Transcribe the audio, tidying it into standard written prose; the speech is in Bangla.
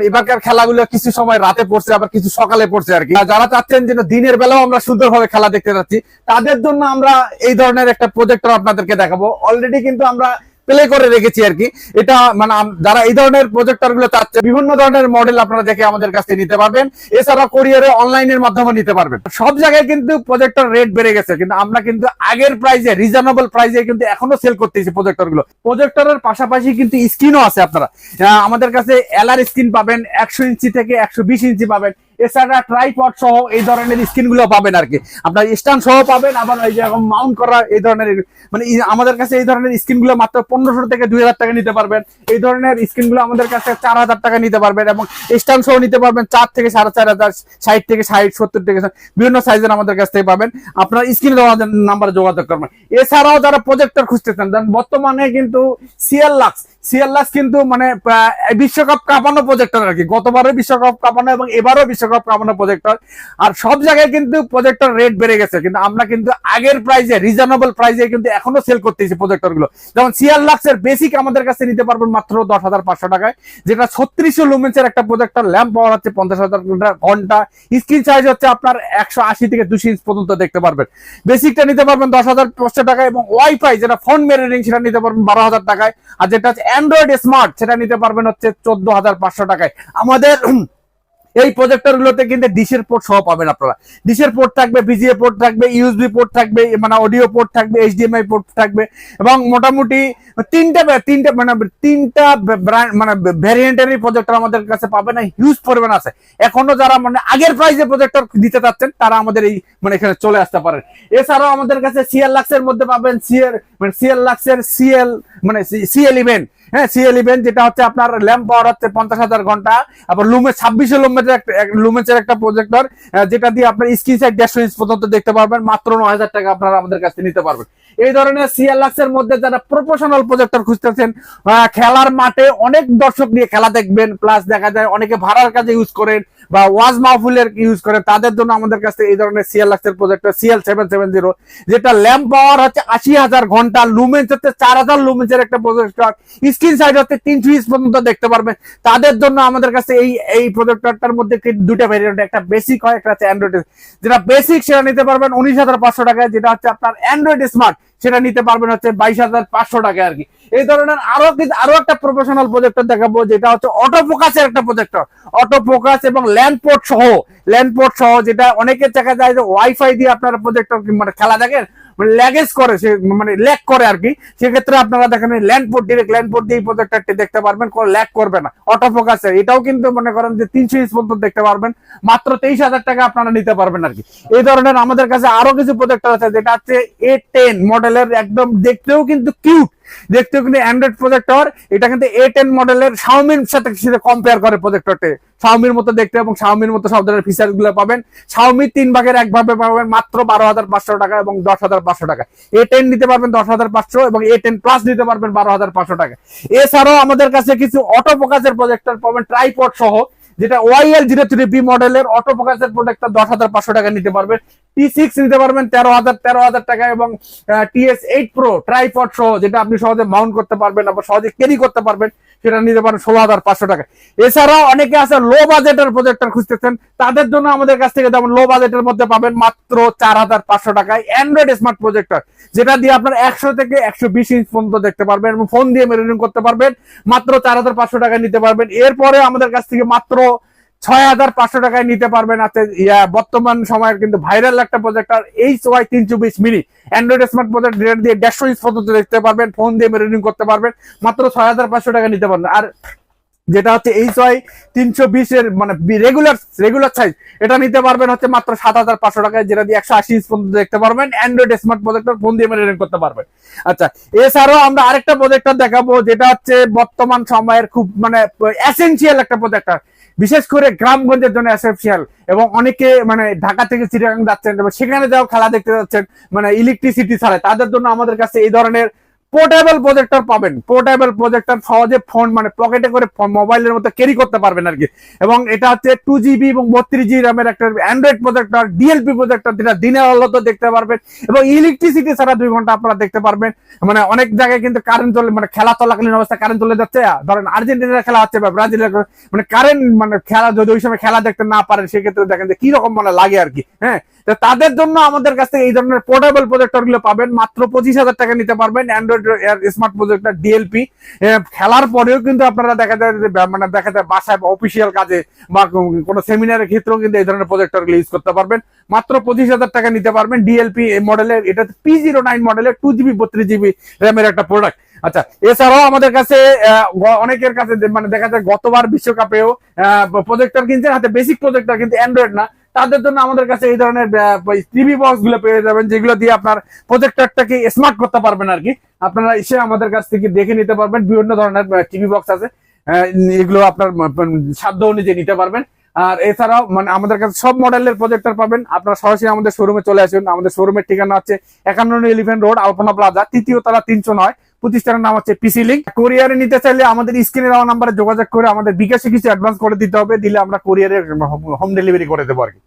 এবারকার খেলাগুলো কিছু সময় রাতে পড়ছে, আবার কিছু সকালে পড়ছে আর কি। যারা চাচ্ছেন যে দিনের বেলাও আমরা সুন্দরভাবে খেলা দেখতে যাচ্ছি, তাদের জন্য আমরা এই ধরনের একটা প্রজেক্টর আপনাদেরকে দেখাবো। অলরেডি কিন্তু আমরা প্লে করে রেখেছি আর কি। এটা মানে যারা এই ধরনের প্রজেক্টর গুলো চাচ্ছে, বিভিন্ন ধরনের মডেল আপনারা দেখে আমাদের কাছে নিতে পারবেন। এছাড়া কোরিয়ারে অনলাইনের মাধ্যমে নিতে পারবেন। সব জায়গায় কিন্তু প্রজেক্টর রেট বেড়ে গেছে, কিন্তু আমরা কিন্তু আগের প্রাইসে, রিজনেবল প্রাইসে কিন্তু এখনো সেল করতেছি প্রজেক্টর গুলো। প্রজেক্টরের পাশাপাশি কিন্তু স্ক্রিনও আছে আপনারা আমাদের কাছে। এলআর স্ক্রিন পাবেন 100 ইঞ্চি থেকে 120 ইঞ্চি পাবেন। এছাড়া ট্রাইপড সহ এই ধরনের স্ক্রিন গুলো পাবেন আর কি। আপনার স্ট্যান্ড সহ পাবেন, আবার এই যে মাউন্ট করা এই ধরনের, মানে আমাদের কাছে এই ধরনের স্ক্রিন গুলো মাত্র 1500 থেকে 2000 টাকা নিতে পারবেন। এই ধরনের স্ক্রিন গুলো আমাদের কাছে 4000 টাকা নিতে পারবেন, এবং স্ট্যান্ড সহ নিতে পারবেন 4 থেকে 4500, 60 থেকে 60, 70 থেকে বিভিন্ন সাইজের আমাদের কাছ থেকে পাবেন। আপনার স্ক্রিনে দেওয়া নাম্বারে যোগাযোগ করবেন। এছাড়াও যারা প্রজেক্টর খুঁজতেছেন, বর্তমানে কিন্তু সিএললাক্স কিন্তু মানে বিশ্বকাপ কাঁপানো প্রজেক্টর আর কি। গতবারও বিশ্বকাপ কাঁপানো এবং এবারও বিশ্বকাপ কাঁপানো প্রজেক্টর। আর সব জায়গায় কিন্তু প্রজেক্টর রেট বেড়ে গেছে, কিন্তু আমরা কিন্তু আগের প্রাইসে, রিজনেবল প্রাইসে কিন্তু এখনো সেল করতেছি প্রজেক্টর গুলো। যেমন সিএললাক্সের বেসিক আমাদের কাছে নিতে পারবেন মাত্র 10,500 টাকায়, যেটা 3600 লুমেন্সের একটা প্রজেক্টর। ল্যাম্প পাওয়ার হচ্ছে 50,000 ঘন্টা। স্ক্রিন সাইজ হচ্ছে আপনার 180 থেকে 200 ইঞ্চ পর্যন্ত দেখতে পারবেন। বেসিকটা নিতে পারবেন 10,500 টাকায়, এবং ওয়াইফাই যেটা ফোন মিররিং সেটা নিতে পারবেন 12,000 টাকায়। আর যেটা অ্যান্ড্রয়েড স্মার্ট সেটা নিতে পারবেন হচ্ছে 14,500 টাকায়। আমাদের এই প্রজেক্টর গুলোতে কিন্তু ডিশের পোর্ট সহ পাবেন আপনারা। ডিশের পোর্ট থাকবে, বিজিএ পোর্ট থাকবে, ইউএসবি পোর্ট থাকবে, মানে অডিও পোর্ট থাকবে, এইচডিএমআই পোর্ট থাকবে, এবং মোটামুটি তিনটা মানে ভ্যারিয়েন্টেরই প্রজেক্টর আমাদের কাছে পাবেন। হিউজ পরিমাণ আছে। এখনো যারা মানে আগের প্রাইসে প্রজেক্টর দিতে চাচ্ছেন, তারা আমাদের এই মানে এখানে চলে আসতে পারেন। এছাড়াও আমাদের কাছে সিএললাক্সের মধ্যে পাবেন সিএললাক্সের সিএল11, হ্যাঁ সিএল11, যেটা হচ্ছে আপনার ল্যাম্প পাওয়ার হচ্ছে 50,000 ঘন্টা। আবার 26 লুমেন্সের একটা প্রজেক্টর, যেটা দিয়ে আপনার স্ক্রিন সাইজ 150 ইঞ্চ পর্যন্ত দেখতে পারবেন। মাত্র 9,000 টাকা আপনারা আমাদের কাছে নিতে পারবেন। এই ধরনের সিএললাক্সের মধ্যে যারা প্রফেশনাল প্রজেক্টর খুঁজতেছেন, খেলার মাঠে অনেক দর্শক নিয়ে খেলা দেখবেন, প্লাস দেখা যায় অনেকে ভাড়ার কাজে ইউজ করেন বা ওয়াজ মাহফিলের ইউজ করেন, তাদের জন্য আমাদের কাছে এই ধরনের সিএললাক্সের প্রজেক্টর CL770, যেটা ল্যাম্প পাওয়ার হচ্ছে 80,000 ঘন্টা, লুমেন্স হচ্ছে 4000 লুমেন্সের একটা প্রজেক্টর। স্ক্রিন সাইজ হচ্ছে 300 ইঞ্চ পর্যন্ত দেখতে পারবেন। তাদের জন্য আমাদের কাছে এই প্রজেক্টরটার মধ্যে দুটা ভ্যারিয়েন্ট, একটা বেসিক হয়, একটা হচ্ছে অ্যান্ড্রয়েড। যেটা বেসিক সেটা নিতে পারবেন 19,500 টাকায়। যেটা হচ্ছে আপনার অ্যান্ড্রয়েড স্মার্ট সেটা নিতে পারবেন হচ্ছে 22,500 টাকা আর কি। এই ধরনের আরো একটা প্রফেশনাল প্রজেক্টর দেখাবো, যেটা হচ্ছে অটো ফোকাসের একটা প্রজেক্টর। অটো ফোকাস এবং ল্যান্ড পোর্ট সহ, যেটা অনেকের দেখা যায় যে ওয়াইফাই দিয়ে আপনারা প্রজেক্টর মানে খেলা দেখেন, ল্যাগেজ করে, সে মানে ল্যাগ করে আর কি। সেক্ষেত্রে আপনারা দেখেন ডিরেক্ট ল্যান্ড পোর্ট দিয়ে প্রজেক্টরটি দেখতে পারবেন, কোনো ল্যাগ করবে না। অটো ফোকাসের এটাও কিন্তু মনে করেন যে 300 ইঞ্চ পর্যন্ত দেখতে পারবেন। মাত্র 23,000 টাকা আপনারা নিতে পারবেন আর কি। এই ধরনের আমাদের কাছে আরো কিছু প্রজেক্টর আছে, যেটা হচ্ছে A10 মডেলের, একদম দেখতেও কিন্তু কিউট, দেখতেও কিন্তু অ্যান্ড্রয়েড প্রজেক্টর। এটা কিন্তু A10 মডেলের, শাওমির সাথে কম্পেয়ার করে প্রজেক্টরটি। শাওমির মতো দেখতে এবং শাওমির মতো সব ধরনের ফিচার গুলো পাবেন। শাওমি 3 ভাগের 1 ভাবে পাবেন মাত্র 12,500 টাকা এবং 10,500 টাকা। A10 নিতে পারবেন 10,500 এবং A10 প্লাস নিতে পারবেন 12,500 টাকা। এছাড়াও আমাদের কাছে কিছু অটো ফোকাসের প্রজেক্টর পাবেন ট্রাইপড সহ, যেটা YL03B মডেলের অটো ফোকাসের প্রজেক্টর 10,500 টাকা নিতে পারবেন। T6 নিতে পারবেন 13,000 টাকা, এবং TS8 Pro ট্রাইপড সহ, যেটা আপনি সহজে মাউন্ট করতে পারবেন, আবার সহজে ক্যারি করতে পারবেন, সেটা নিতে পারেন 16,500 টাকা। এছাড়াও অনেকে আছে লো বাজেটের প্রজেক্টর খুঁজতেছেন, তাদের জন্য আমাদের কাছ থেকে যেমন লো বাজেটের মধ্যে পাবেন মাত্র 4,500 টাকায় অ্যান্ড্রয়েড স্মার্ট প্রজেক্টর, যেটা দিয়ে আপনার 100 থেকে 120 ইঞ্চ পর্যন্ত দেখতে পারবেন এবং ফোন দিয়ে মিররিং করতে পারবেন। মাত্র 4,500 টাকায় নিতে পারবেন। এরপরে আমাদের কাছ থেকে মাত্র 6,500 টাকায় নিতে পারবেন আছে বর্তমান সময়ের কিন্তু ভাইরাল একটা projector HY320 mini Android smart projector, দিয়ে 150 ইঞ্চ পর্যন্ত দেখতে পারবেন, ফোন দিয়ে মিররিং করতে পারবেন। মাত্র 6,500 টাকা নিতে পারবেন। আর যেটা হচ্ছে HY320 এর মানে রেগুলার সাইজ, এটা নিতে পারবেন হচ্ছে মাত্র 7,500 টাকায়, যেটা দিয়ে 180 ইঞ্চ পর্যন্ত দেখতে পারবেন, অ্যান্ড্রয়েড স্মার্ট প্রজেক্টর, ফোন দিয়ে মিররিং করতে পারবেন। আচ্ছা, এছাড়াও আমরা আরেকটা প্রজেক্টর দেখাবো, যেটা হচ্ছে বর্তমান সময়ের খুব মানে এসেনশিয়াল একটা প্রজেক্টর, বিশেষ করে গ্রামগঞ্জের জন্য এসেনশিয়াল। এবং অনেকে মানে ঢাকা থেকে চিটাগাং যাচ্ছেন এবং সেখানে যাও খেলা দেখতে যাচ্ছেন, মানে ইলেকট্রিসিটি ছাড়া, তাদের জন্য আমাদের কাছে এই ধরনের পোর্টেবল প্রজেক্টর পাবেন। পোর্টেবল প্রজেক্টর সহজে ফোন মানে পকেটে করে মোবাইলের মতো ক্যারি করতে পারবেন আর কি। এবং এটা হচ্ছে 2GB এবং 32GB র্যামের একটা অ্যান্ড্রয়েড প্রজেক্টর, ডিএলপি প্রজেক্টর, যেটা দিনের আলোতে দেখতে পারবেন এবং ইলেকট্রিসিটি ছাড়া 2 ঘন্টা আপনারা দেখতে পারবেন। মানে অনেক জায়গায় কিন্তু কারেন্ট চলে, মানে খেলা চলাকালীন অবস্থায় কারেন্ট চলে যাচ্ছে, ধরেন আর্জেন্টিনার খেলা হচ্ছে বা ব্রাজিলের, মানে কারেন্ট মানে খেলা যদি ওই সময় খেলা দেখতে না পারেন সেক্ষেত্রে দেখেন যে কি রকম মানে লাগে আর কি। হ্যাঁ, তো তাদের জন্য আমাদের কাছে এই ধরনের পোর্টেবল প্রজেক্টর গুলো পাবেন মাত্র 25,000 টাকা নিতে পারবেন। অ্যান্ড্রয়েড স্মার্ট প্রজেক্টর ডিএলপি, খেলার পরেও কিন্তু আপনারা দেখা যায় মানে দেখা যায় বাসায় বা অফিসিয়াল কাজে বা কোনো সেমিনারের ক্ষেত্রেও কিন্তু এই ধরনের প্রজেক্টর গুলো ইউজ করতে পারবেন। মাত্র 25,000 টাকা নিতে পারবেন। ডিএলপি মডেলের, এটা P09 মডেলের 2GB 32GB র্যামের একটা প্রোডাক্ট। আচ্ছা, এছাড়াও আমাদের কাছে অনেকের কাছে মানে দেখা যায় গতবার বিশ্বকাপেও প্রজেক্টর কিনছেন হাতে, বেসিক প্রজেক্টর কিন্তু অ্যান্ড্রয়েড না, তাদের জন্য আমাদের কাছে এই ধরনের টিভি বক্স গুলো পেয়ে যাবেন, যেগুলো দিয়ে আপনার প্রজেক্টরটাকে স্মার্ট করতে পারবেন আর কি। আপনারা এসে আমাদের কাছ থেকে দেখে নিতে পারবেন, বিভিন্ন ধরনের টিভি বক্স আছে, এগুলো আপনার সাধ্য অনুযায়ী নিতে পারবেন। আর এছাড়াও মানে আমাদের কাছে সব মডেলের প্রজেক্টর পাবেন। আপনারা সরাসরি আমাদের শোরুমে চলে আসুন। আমাদের শোরুমের ঠিকানা হচ্ছে 51 রোড, আলপনা প্লাজা, 3য় তলা, 309। প্রতিষ্ঠানের নাম হচ্ছে পিসি লিংক। কোরিয়ারে নিতে চাইলে আমাদের স্ক্রিনে দেওয়া নাম্বারে যোগাযোগ করে আমাদের বিকাশে কিছু অ্যাডভান্স করে দিতে হবে, দিলে আমরা কোরিয়ারে হোম ডেলিভারি করে দেবো আর কি।